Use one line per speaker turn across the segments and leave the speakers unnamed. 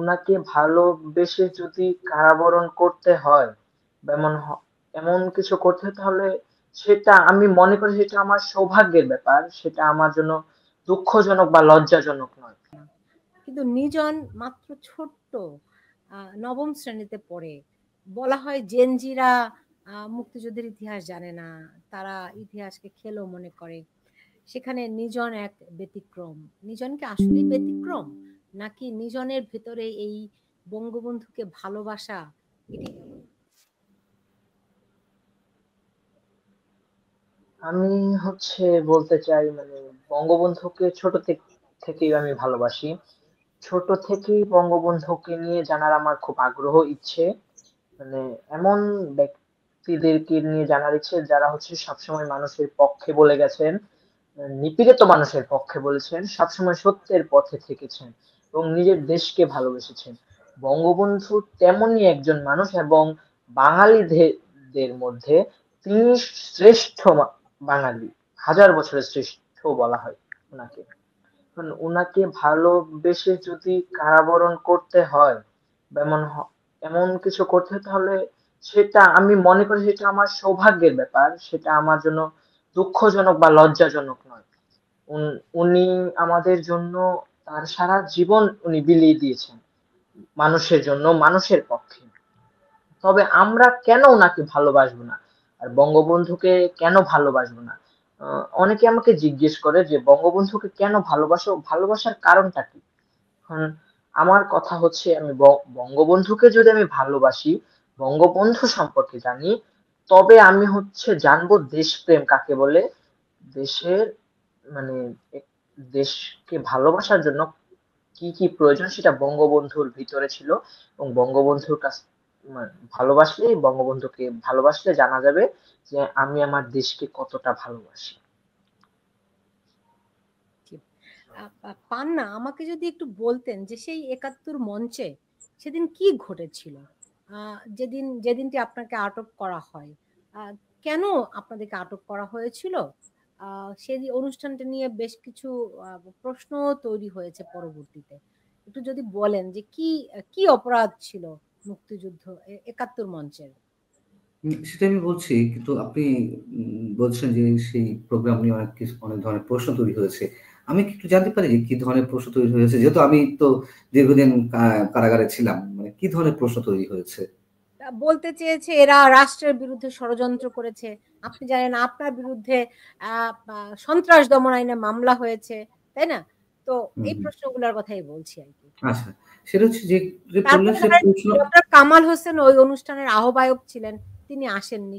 উনাকে ভালোবেসে যদি কারাবরণ করতে হয় বা এমন কিছু করতে হয়, তাহলে সেটা আমি মনে করি সেটা আমার সৌভাগ্যের ব্যাপার। সেটা আমার জন্য দুঃখজনক বা লজ্জাজনক নয়।
কিন্তু নিজন মাত্র ছোট্ট নবম শ্রেণীতে পড়ে। বলা হয় জেনজিরা মুক্তিযুদ্ধের ইতিহাস জানে না, তারা ইতিহাসকে খেলো মনে করে। সেখানে নিজন এক ব্যতিক্রম। নিজন কি আসলেই ব্যতিক্রম, নাকি নিজনের ভেতরে এই বঙ্গবন্ধুকে ভালোবাসা এটি?
আমি বলতে চাই, বঙ্গবন্ধুকে ছোট থেকেই আমি ভালোবাসি। ছোট থেকেই বঙ্গবন্ধুকে নিয়ে জানার আমার খুব আগ্রহ, ইচ্ছে। মানে এমন ব্যক্তিদেরকে নিয়ে জানার ইচ্ছে যারা সবসময় মানুষের পক্ষে বলে গেছেন, নিপীড়িত মানুষের পক্ষে বলেছেন, সবসময় সত্যের পথে থেকেছেন এবং নিজের দেশকে ভালোবেসেছেন। বঙ্গবন্ধু তেমনই একজন মানুষ, এবং বাঙালিদের মধ্যে তিনি শ্রেষ্ঠ বাঙালি। হাজার বছরের শ্রেষ্ঠ বলা হয় ওনাকে। উনাকে ভালোবেসে যদি কারাবরণ করতে হয় বা এমন কিছু করতে হয়, তাহলে সেটা আমি মনে করি সেটা আমার সৌভাগ্যের ব্যাপার। সেটা আমার জন্য দুঃখজনক বা লজ্জাজনক নয়। উনি আমাদের জন্য তার সারা জীবন উনি বিলিয়ে দিয়েছেন মানুষের জন্য, মানুষের পক্ষে। তবে আমরা কেন উনাকে ভালোবাসবো না, আর বঙ্গবন্ধুকে কেন ভালোবাসবো না? অনেকে আমাকে জিজ্ঞেস করে যে বঙ্গবন্ধুকে কেন ভালোবাসো, ভালোবাসার কারণটা কি? এখন আমার কথা আমি বঙ্গবন্ধুকে যদি আমি ভালোবাসি, বঙ্গবন্ধু সম্পর্কে জানি, তবে আমি জানবো দেশপ্রেম কাকে বলে। দেশের মানে এক- দেশকে ভালোবাসার জন্য কি কি প্রয়োজন সেটা বঙ্গবন্ধুর ভিতরে ছিল, এবং বঙ্গবন্ধুর কাছ বঙ্গবন্ধুকে ভালোবাসলে জানা যাবে যে আমি আমার দেশকে কতটা ভালোবাসি।
পান্না, আমাকে যদি একটু বলতেন যে সেই ৭১ মঞ্চে সেদিন কি ঘটেছিল, যেদিনটি আপনাকে আটক করা হয়, কেন আপনাদেরকে আটক করা হয়েছিল? সেই অনুষ্ঠানটা নিয়ে বেশ কিছু প্রশ্ন তৈরি হয়েছে পরবর্তীতে। একটু যদি বলেন যে কি কি অপরাধ ছিল মুক্তিযুদ্ধ ৭১ মঞ্চের?
সেটা আমি বলছি, কিন্তু আপনি বলছেন যে সেই প্রোগ্রাম নিয়ে অনেক ধরনের প্রশ্ন তৈরি হয়েছে। আমি কি একটু জানতে পারি যে কি ধরনের প্রশ্ন তৈরি হয়েছে? যেহেতু আমি তো দীর্ঘদিন কারাগারে ছিলাম, মানে কি ধরনের প্রশ্ন তৈরি হয়েছে?
বলতে চেয়েছে এরা রাষ্ট্রের বিরুদ্ধে ষড়যন্ত্র করেছে। আপনি জানেন আপনার বিরুদ্ধে সন্ত্রাস দমন আইনে মামলা হয়েছে, তাই না? তো এই প্রশ্নগুলোর কথাই বলছি আর কি।
আচ্ছা, সেটা হচ্ছে যে বললেন
তারপরে
সে প্রশ্ন।
ডক্টর কামাল হোসেন ওই অনুষ্ঠানের আহ্বায়ক ছিলেন, তিনি আসেননি।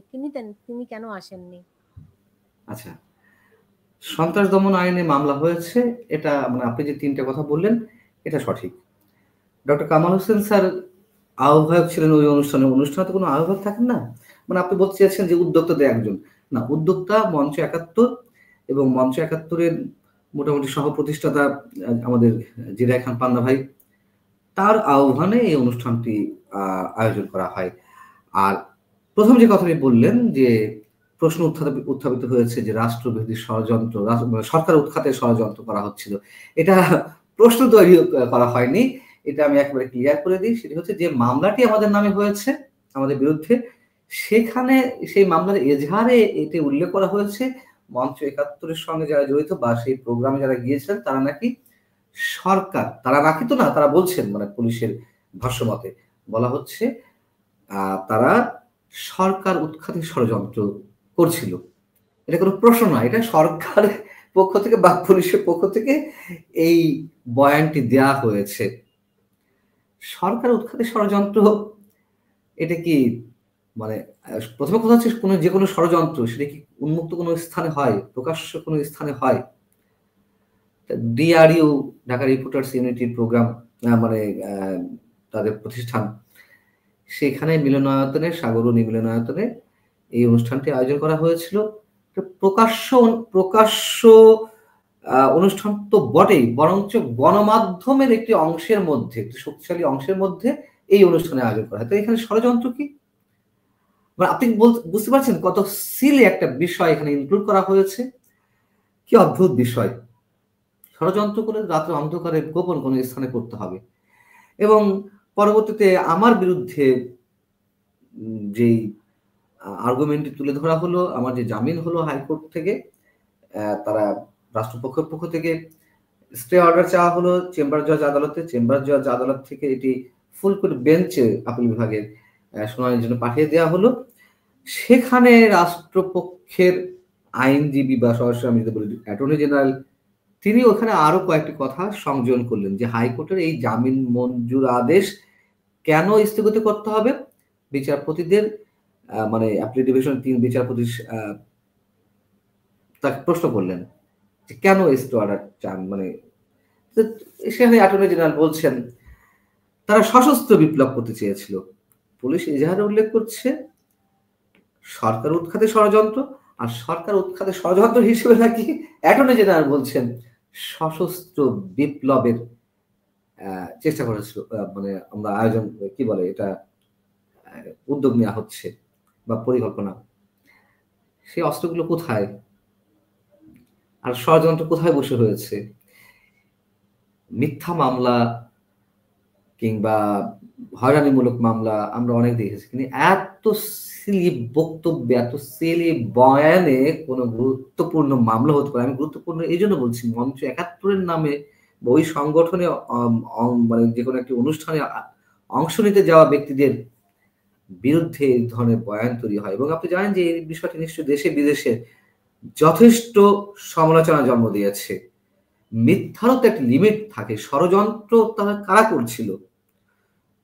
তিনি কেন আসেননি?
আচ্ছা, সন্ত্রাস দমন আইনে মামলা হয়েছে, এটা আপনি যে ৩ টা কথা বললেন এটা সঠিক। ডক্টর কামাল হোসেন স্যার আহ্বায়ক ছিলেন ওই অনুষ্ঠানে। অনুষ্ঠানে তো কোনো আহ্বায়ক থাকেন না। আপনি বলতে চাইছেন যে উদ্যোক্তাদের একজন। না, উদ্যোক্তা মঞ্চ ৭১, এবং মঞ্চ ৭১ এর মোটামুটি সহ-প্রতিষ্ঠাতা আমাদের জিরায় খান পান্না ভাই। তার আহ্বানে এই অনুষ্ঠানটি আয়োজন করা হয়। আর ১ম যে কথাটি বললেন যে প্রশ্ন উত্থাপিত হয়েছে যে রাষ্ট্রবিরোধী ষড়যন্ত্র, সরকার উৎখাতের ষড়যন্ত্র করা হচ্ছিল। এটা প্রশ্ন তৈরি করা হয়নি। এটা আমি একেবারে ক্লিয়ার করে দিই। সেটি হচ্ছে যে মামলাটি আমাদের নামে হয়েছে, আমাদের বিরুদ্ধে, সেখানে সেই মামলার এজাহারে এটি উল্লেখ করা হয়েছে মঞ্চ ৭১ এর সঙ্গে যারা জড়িত বা সেই প্রোগ্রামে যারা গিয়েছেন তারা নাকি তারা নাকি তো না, তারা বলছেন, পুলিশের ভাষ্যমতে বলা হচ্ছে তারা সরকার উৎখাতের ষড়যন্ত্র করছিল। এটা কোনো প্রশ্ন নয়, এটা সরকারের পক্ষ থেকে বা পুলিশের পক্ষ থেকে এই বয়ানটি দেয়া হয়েছে। সরকার উৎখাতের ষড়যন্ত্র, এটা কি প্রথম কথা হচ্ছে যে কোনো ষড়যন্ত্র সেটা কি উন্মুক্ত কোনো স্থানে হয়, প্রকাশ্য কোনো স্থানে হয়? ডিআরইউ, ঢাকা রিপোর্টার্স ইউনিটির প্রোগ্রাম, তাদের প্রতিষ্ঠান, সেখানে মিলনায়তনে, সাগরণী মিলনায়তনে এই অনুষ্ঠানটি আয়োজন করা হয়েছিল। প্রকাশ্য অনুষ্ঠান তো বটেই, বরঞ্চ গণমাধ্যমের একটি অংশের মধ্যে, একটি শক্তিশালী অংশের মধ্যে এই অনুষ্ঠানে আয়োজন করা হয়। তো এখানে ষড়যন্ত্র কি? আপনি বুঝতে পারছেন কত সিলি একটা বিষয় এখানে ইনক্লুড করা হয়েছে? কি অদ্ভুত বিষয়! ষড়যন্ত্র করে রাত্রে অন্ধকারে গোপন কোনো স্থানে করতে হবে। এবং পরবর্তীতে আমার বিরুদ্ধে যেই আর্গুমেন্টটি তুলে ধরা হলো, আমার যে জামিন হলো হাইকোর্ট থেকে, তারা রাষ্ট্রপক্ষের পক্ষ থেকে স্টে অর্ডার চাওয়া হলো চেম্বার জজ আদালতে। চেম্বার জজ আদালত থেকে এটি ফুল করে বেঞ্চে আপিল বিভাগের শুনানির জন্য পাঠিয়ে দেওয়া হলো। সেখানে রাষ্ট্রপক্ষের আইনজীবী বা সরাসরি আমি যদি বলি অ্যাটর্নি জেনারেল, তিনি ওখানে আরো কয়েকটি কথা সংযোজন করলেন যে হাইকোর্টের এই জামিন মঞ্জুর আদেশ কেন স্থগিত করতে হবে। বিচারপতিদের মানে অ্যাপিল ডিভিশন 3 বিচারপতি তাকে প্রশ্ন করলেন যে কেন স্টে অর্ডার চান। মানে সেখানে অ্যাটর্নি জেনারেল বলছেন তারা সশস্ত্র বিপ্লব করতে চেয়েছিল। পুলিশ এজাহারে উল্লেখ করছে সরকার উৎখাতে ষড়যন্ত্র, আর সরকার উৎখাতে ষড়যন্ত্র হিসেবে নাকি অ্যাটর্নি জেনারেল বলছেন সশস্ত্র বিপ্লবের চেষ্টা করেছিল। মানে আমরা আয়োজন কি বলে এটা উদ্যোগ নেওয়া হচ্ছে বা পরিকল্পনা, সেই অস্ত্রগুলো কোথায় আর ষড়যন্ত্র কোথায় বসে হয়েছে? মিথ্যা মামলা কিংবা হয়রানিমূলক মামলা আমরা অনেক দেখেছি, কিন্তু এত সিলি বক্তব্য, এত সিলি বয়ানে কোনো গুরুত্বপূর্ণ মামলা হতে পারে। আমি গুরুত্বপূর্ণ এই জন্য বলছি, মঞ্চ ৭১-এর নামে বা ওই সংগঠনে মানে যে কোনো একটি অনুষ্ঠানে অংশ নিতে যাওয়া ব্যক্তিদের বিরুদ্ধে এই ধরনের বয়ান তৈরি হয়। এবং আপনি জানেন যে এই বিষয়টি নিশ্চয়ই দেশে বিদেশে যথেষ্ট সমালোচনা জন্ম দিয়েছে। মিথ্যারও তো একটা লিমিট থাকে। ষড়যন্ত্র তারা কারা করছিল?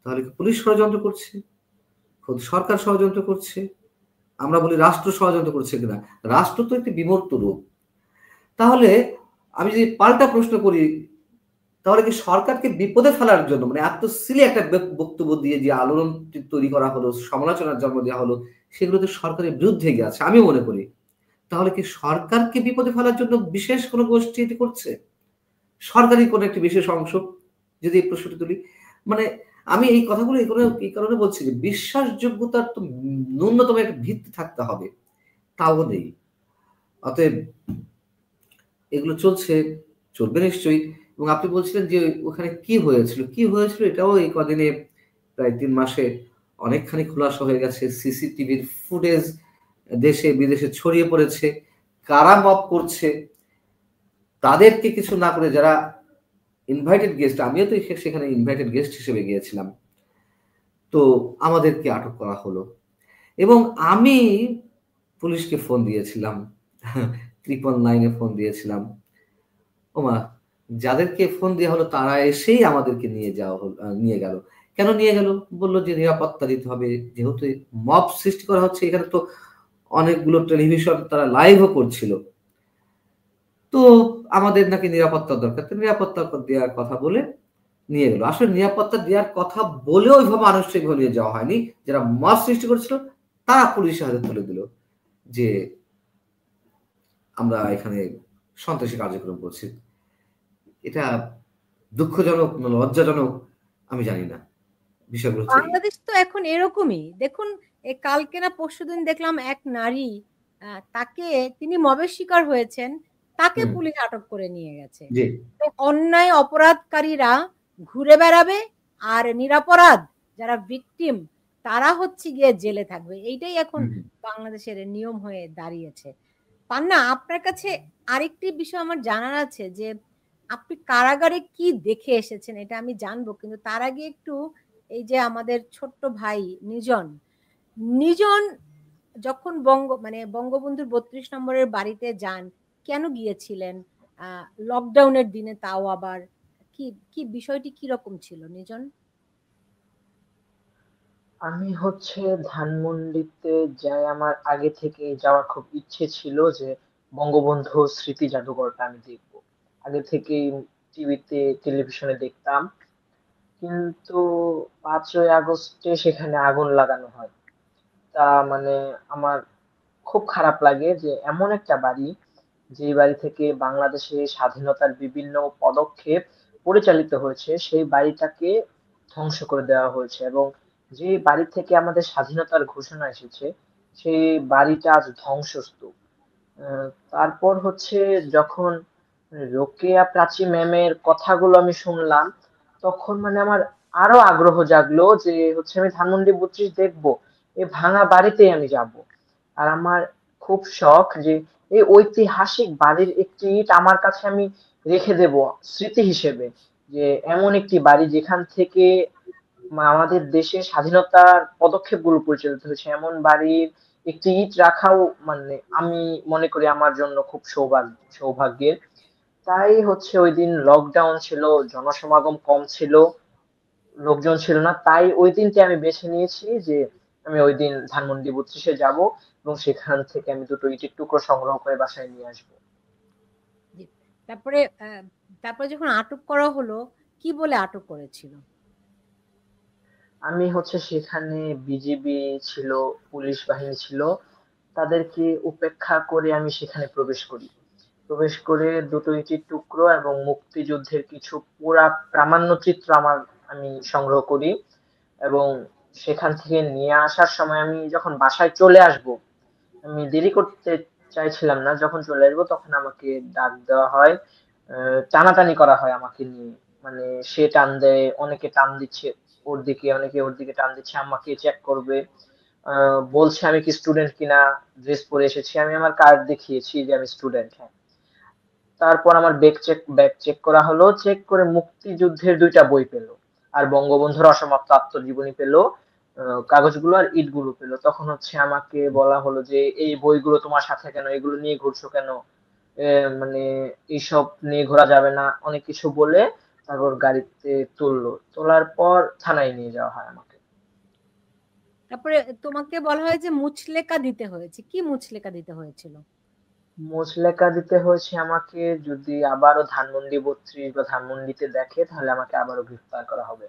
তাহলে কি পুলিশ ষড়যন্ত্র করছে, খোদ সরকার ষড়যন্ত্র করছে, আমরা বলি রাষ্ট্র ষড়যন্ত্র করছে কিনা? রাষ্ট্র তো একটি বিমূর্ত রূপ। তাহলে আমি যদি পাল্টা প্রশ্ন করি, তাহলে কি সরকারকে বিপদে ফেলার জন্য মানে এত সিলি একটা বক্তব্য দিয়ে যে আলোড়ন তৈরি করা হলো, সমালোচনার জন্ম দেওয়া হলো, সেগুলো তো সরকারের বিরুদ্ধে গিয়েছে আমি মনে করি। তাহলে কি সরকারকে বিপদে ফেলার জন্য বিশেষ কোনো গোষ্ঠী এটি করছে, সরকারি কোনো একটি বিশেষ অংশ? যদি এই প্রশ্নটি তুলি, মানে আমি এই কথাগুলো এই কারণে বলছি যে বিশ্বাসযোগ্যতার তো ন্যূনতম একটা ভিত্তি থাকতে হবে, তাও নেই। অতএব এগুলো চলবে নিশ্চয়ই। এবং আপনি বলছিলেন যে ওখানে কি হয়েছিল এটাও এই কদিনে প্রায় 3 মাসে অনেকখানি খোলাসা হয়ে গেছে। সিসিটিভির ফুটেজ দেশে বিদেশে ছড়িয়ে পড়েছে। কারা মব করছে তাদেরকে কিছু না করে যারা ইনভাইটেড গেস্ট, আমিও তো সেখানে ইনভাইটেড গেস্ট হিসেবে গিয়েছিলাম, তো আমাদেরকে আটক করা হলো। এবং আমি পুলিশকে ফোন দিয়েছিলাম, 999-এ ফোন দিয়েছিলাম। ওমা, যাদেরকে ফোন দেওয়া হলো তারা এসেই আমাদেরকে নিয়ে গেল। কেন নিয়ে গেল? বলল যে নিরাপত্তা দিতে হবে, যেহেতু মব সৃষ্টি করা হচ্ছে। এখানে তো অনেকগুলো টেলিভিশন তারা লাইভও করছিল, তো আমাদের নাকি নিরাপত্তার দরকার, তো নিরাপত্তা দেওয়ার কথা বলে নিয়ে গেল। আসলে নিরাপত্তা দেওয়ার কথা বলে ওইভাবে আনুষ্ঠানিকভাবে নিয়ে যাওয়া হয়নি। যারা মব সৃষ্টি করেছিল তারা পুলিশের হাতে তুলে দিল যে আমরা এখানে সন্ত্রাসী কার্যক্রম করছি। এটা দুঃখজনক না লজ্জাজনক আমি জানি না। বিষয়গুলো হচ্ছে এই।
বাংলাদেশ তো এখন এরকমই। দেখুন, কালকে না পরশুদিন দেখলাম এক নারী, তাকে, তিনি মবের শিকার হয়েছেন, তাকে পুলিশ আটক করে নিয়ে গেছে।
জি।
অন্যায় অপরাধকারীরা ঘুরে বেড়াবে আর নিরপরাধ যারা ভিকটিম তারা হচ্ছে গিয়ে জেলে থাকবে। এইটাই এখন বাংলাদেশের নিয়ম হয়ে দাঁড়িয়েছে। পান্না, আপনার কাছে আরেকটি বিষয় আমার জানার আছে যে আপনি কারাগারে কি দেখে এসেছেন, এটা আমি জানবো, কিন্তু তার আগে একটু এই যে আমাদের ছোট্ট ভাই নিজন নিজন যখন বঙ্গবন্ধুর ৩২ নম্বরের বাড়িতে যান, কেন গিয়েছিলেন লকডাউনের দিনে, তাও আবার কি কি বিষয়টি কি রকম ছিল নিজন?
আমি ধানমন্ডিতে যাই, আমার আগে থেকে যাওয়ার খুব ইচ্ছে ছিল যে বঙ্গবন্ধু স্মৃতি জাদুঘরটা আমি দেখব। আগে থেকেই টিভিতে টেলিভিশনে দেখতাম, কিন্তু ৫ই আগস্টে সেখানে আগুন লাগানো হয়। তা মানে আমার খুব খারাপ লাগে যে এমন একটা বাড়ি, যে বাড়ি থেকে বাংলাদেশে স্বাধীনতার বিভিন্ন পদক্ষেপ পরিচালিত হয়েছে, সেই বাড়িটাকে ধ্বংস করে দেওয়া হয়েছে। এবং যে বাড়ি থেকে আমাদের স্বাধীনতার ঘোষণা এসেছে, সেই বাড়িটা আজ ধ্বংসস্তূপ। তারপর যখন রোকেয়া প্রাচী ম্যামের কথাগুলো আমি শুনলাম, তখন আমার আরো আগ্রহ জাগলো যে হচ্ছে আমি ধানমন্ডি 32 দেখবো, এই ভাঙা বাড়িতেই আমি যাব। আর আমার খুব শখ যে এই ঐতিহাসিক বাড়ির একটি ইট আমার কাছে আমি রেখে দেব স্মৃতি হিসেবে, যে এমন একটি বাড়ি যেখান থেকে আমাদের দেশের স্বাধীনতার পদক্ষেপগুলো পরিচালিত হয়েছে, এমন বাড়ির একটি ইট রাখাও মানে আমি মনে করি আমার জন্য খুব সৌভাগ্যের। তাই হচ্ছে ওইদিন লকডাউন ছিল, জনসমাগম কম ছিল, লোকজন ছিল না, তাই ওই দিনটি আমি বেছে নিয়েছি যে আমি ওই দিন ধানমন্ডি 32-এ যাব এবং সেখান থেকে আমি দুটো ইটের টুকরো সংগ্রহ করে বাসায় নিয়ে আসবো।
জি। তারপরে তারপরে যখন আটক করা হলো, কি বলে আটক করেছিল?
আমি হচ্ছে সেখানে বিজিবি ছিল, পুলিশ বাহিনী ছিল, তাদেরকে উপেক্ষা করে আমি সেখানে প্রবেশ করি। প্রবেশ করে দুটো ইটের টুকরো এবং মুক্তিযুদ্ধের কিছু পুরা প্রামাণ্য চিত্র আমি সংগ্রহ করি এবং সেখান থেকে নিয়ে আসার সময় আমি যখন বাসায় চলে আসব, আমি দেরি করতে চাইছিলাম না। যখন চলে আসবো তখন আমাকে ডাক দেওয়া হয়, টানাটানি করা হয় আমাকে নিয়ে। মানে সে টান দেয়, অনেকে টান দিচ্ছে ওর দিকে, অনেকে ওর দিকে টান দিচ্ছে, আমাকে চেক করবে। বলছে আমি কি স্টুডেন্ট কিনা, ড্রেস পরে এসেছি, আমি আমার কার্ড দেখিয়েছি যে আমি স্টুডেন্ট। হ্যাঁ, তারপর আমার ব্যাগ চেক করা হলো, চেক করে মুক্তিযুদ্ধের দুইটা বই পেল আর বঙ্গবন্ধুর অসমাপ্ত আত্মজীবনী পেল, কাগজগুলো আর ইটগুলো পেল। তখন হচ্ছে আমাকে বলা হলো যে এই বইগুলো তোমার সাথে কেন, এগুলো নিয়ে ঘুরছো কেন, মানে এইসব নিয়ে ঘোরা যাবে না, অনেক কিছু বলে তারপর গাড়িতে তুললো। তোলার পর থানায় নিয়ে যাওয়া হয় আমাকে।
তারপরে তোমাকে বলা হয় যে মুচলেকা দিতে হয়েছে, কি মুচলেকা দিতে হয়েছিল?
মুচলেকা দিতে হয়েছে আমাকে, যদি আবারও ধানমন্ডি 32 বা ধানমন্ডিতে দেখে তাহলে আমাকে আবারও গ্রেফতার করা হবে।